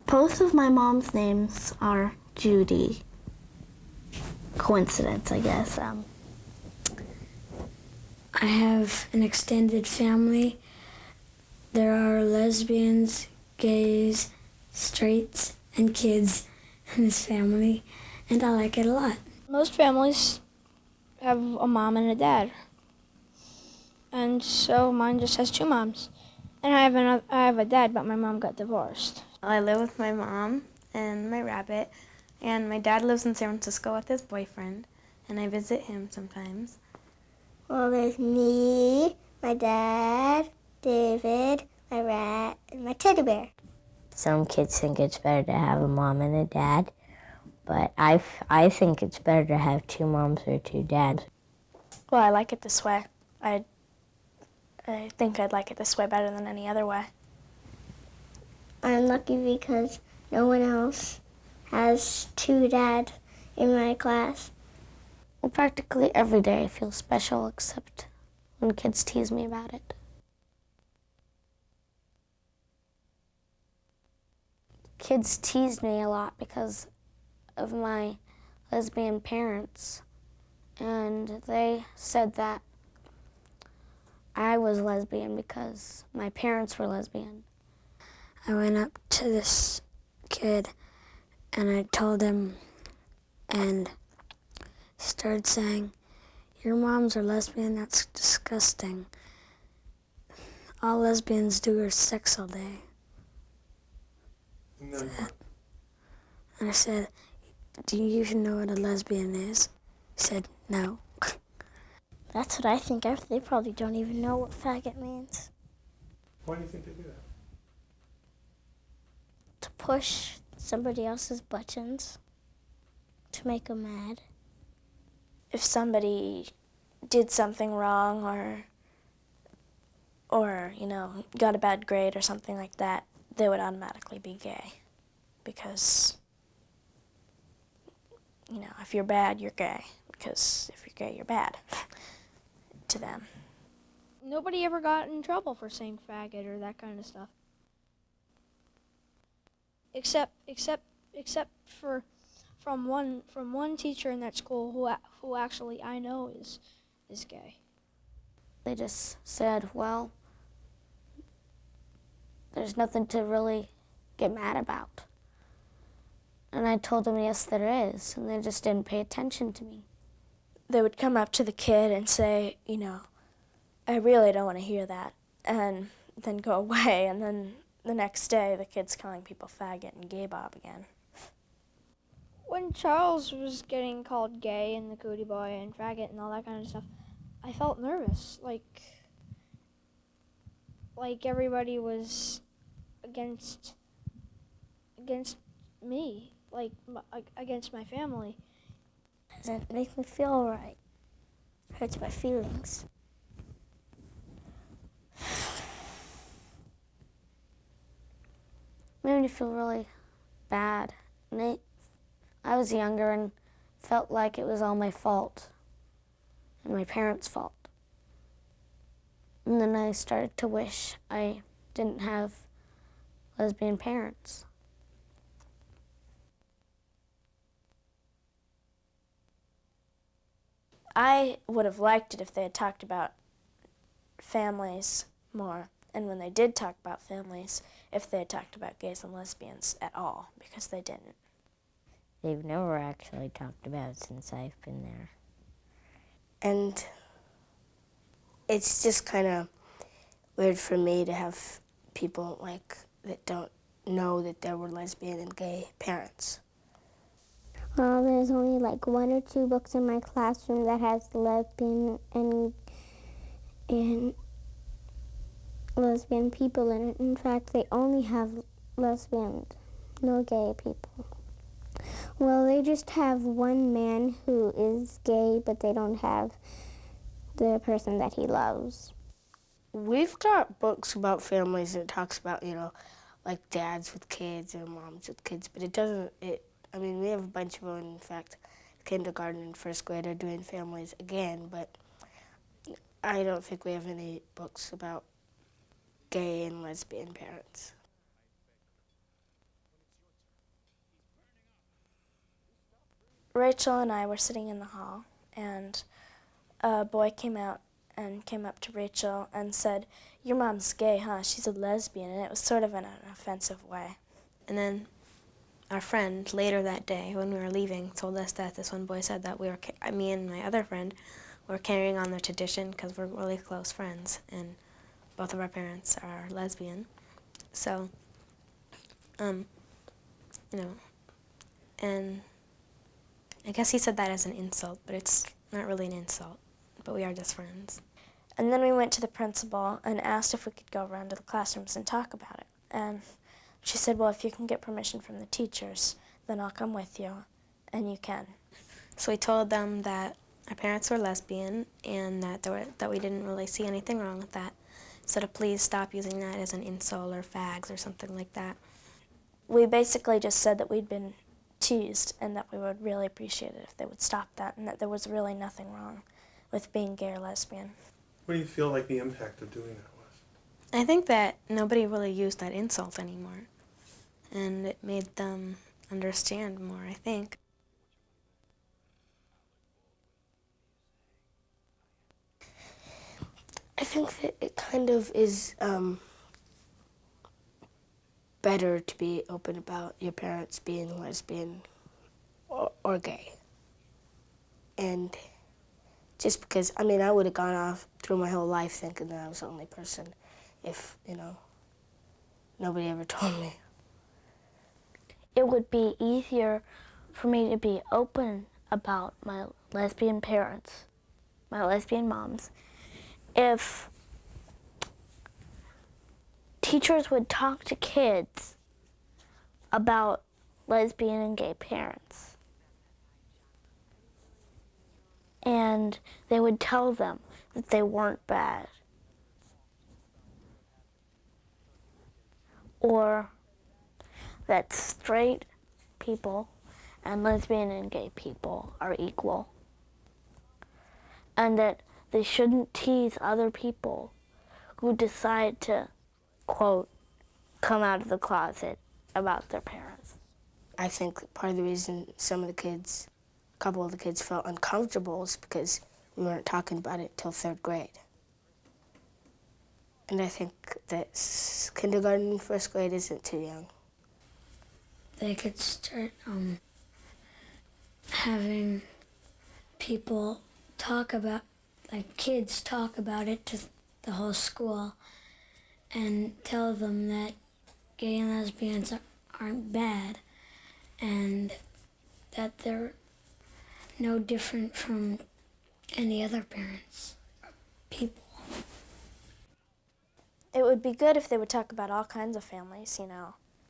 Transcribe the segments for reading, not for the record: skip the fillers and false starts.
Both of my mom's names are Judy. Coincidence, I guess. I have an extended family. There are lesbians, gays, straights, and kids in this family, and I like it a lot. Most families have a mom and a dad, and so mine just has two moms. And I have a dad, but my mom got divorced. I live with my mom and my rabbit, and my dad lives in San Francisco with his boyfriend, and I visit him sometimes. Well, there's me, my dad, David, my rat, and my teddy bear. Some kids think it's better to have a mom and a dad, but I think it's better to have two moms or two dads. Well, I like it this way. I think I'd like it this way better than any other way. I'm lucky because no one else has two dads in my class. Well, practically every day I feel special except when kids tease me about it. Kids teased me a lot because of my lesbian parents, and they said that I was lesbian because my parents were lesbian. I went up to this kid and I told him, and he started saying, "Your moms are lesbian, that's disgusting. All lesbians do is sex all day." And I said, "Do you even know what a lesbian is?" He said, "No." That's what I think. They probably don't even know what faggot means. Why do you think they do that? To push somebody else's buttons, to make them mad. If somebody did something wrong or got a bad grade or something like that, they would automatically be gay. Because, if you're bad, you're gay. Because if you're gay, you're bad to them. Nobody ever got in trouble for saying faggot or that kind of stuff. Except from one teacher in that school who actually I know is gay. They just said, well, there's nothing to really get mad about. And I told them, yes, there is, and they just didn't pay attention to me. They would come up to the kid and say, I really don't want to hear that, and then go away, and then the next day the kid's calling people faggot and gay bob again. When Charles was getting called gay and the cootie boy and faggot and all that kind of stuff, I felt nervous, like everybody was against me, like against my family. Doesn't make me feel right. Hurts my feelings. Made me feel really bad. And I was younger and felt like it was all my fault and my parents' fault. And then I started to wish I didn't have lesbian parents. I would have liked it if they had talked about families more, and when they did talk about families, if they had talked about gays and lesbians at all, because they didn't. They've never actually talked about it since I've been there. And it's just kind of weird for me to have people that don't know that there were lesbian and gay parents. Well, there's only like 1 or 2 books in my classroom that has lesbian and lesbian people in it. In fact, they only have lesbian, no gay people. Well, they just have one man who is gay, but they don't have the person that he loves. We've got books about families that talks about, like dads with kids and moms with kids, but we have a bunch of them. In fact, kindergarten and first grade are doing families again, but I don't think we have any books about gay and lesbian parents. Rachel and I were sitting in the hall, and a boy came up to Rachel and said, "Your mom's gay, huh? She's a lesbian," and it was sort of in an offensive way. And then our friend later that day when we were leaving told us that this one boy said that me and my other friend were carrying on their tradition because we're really close friends and both of our parents are lesbian. So, you know, and I guess he said that as an insult, but it's not really an insult, but we are just friends. And then we went to the principal and asked if we could go around to the classrooms and talk about it. And she said, well, if you can get permission from the teachers, then I'll come with you, and you can. So we told them that our parents were lesbian and that we didn't really see anything wrong with that. So to please stop using that as an insult or fags or something like that. We basically just said that we'd been teased and that we would really appreciate it if they would stop that and that there was really nothing wrong with being gay or lesbian. What do you feel like the impact of doing that was? I think that nobody really used that insult anymore, and it made them understand more, I think. I think that it kind of is better to be open about your parents being lesbian or gay. And just because, I mean, I would have gone off through my whole life thinking that I was the only person if, nobody ever told me. It would be easier for me to be open about my lesbian parents, my lesbian moms, if teachers would talk to kids about lesbian and gay parents. And they would tell them that they weren't bad. Or that straight people and lesbian and gay people are equal. And that they shouldn't tease other people who decide to, quote, come out of the closet about their parents. I think part of the reason a couple of the kids felt uncomfortable is because we weren't talking about it till 3rd grade. And I think that kindergarten and 1st grade isn't too young. They could start having people talk about, like kids talk about it to the whole school and tell them that gay and lesbians aren't bad and that they're no different from any other parents or people. It would be good if they would talk about all kinds of families,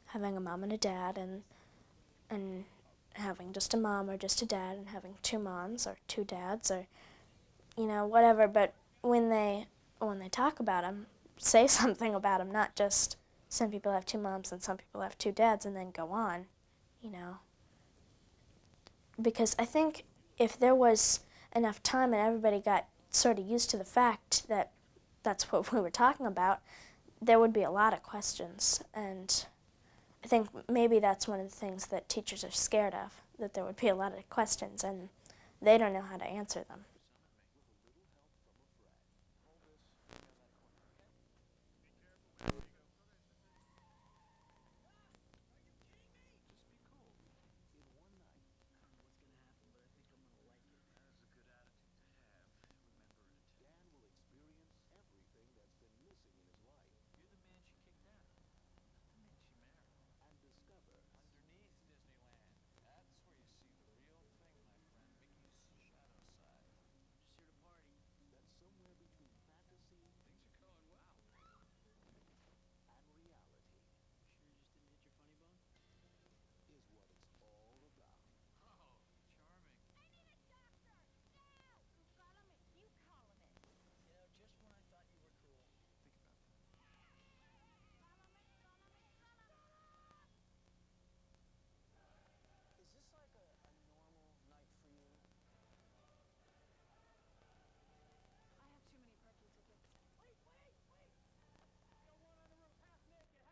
having a mom and a dad and having just a mom or just a dad and having 2 moms or 2 dads or, whatever. But when they talk about them, say something about them, not just some people have 2 moms and some people have 2 dads and then go on, Because I think if there was enough time and everybody got sort of used to the fact that that's what we were talking about, there would be a lot of questions. And I think maybe that's one of the things that teachers are scared of, that there would be a lot of questions and they don't know how to answer them.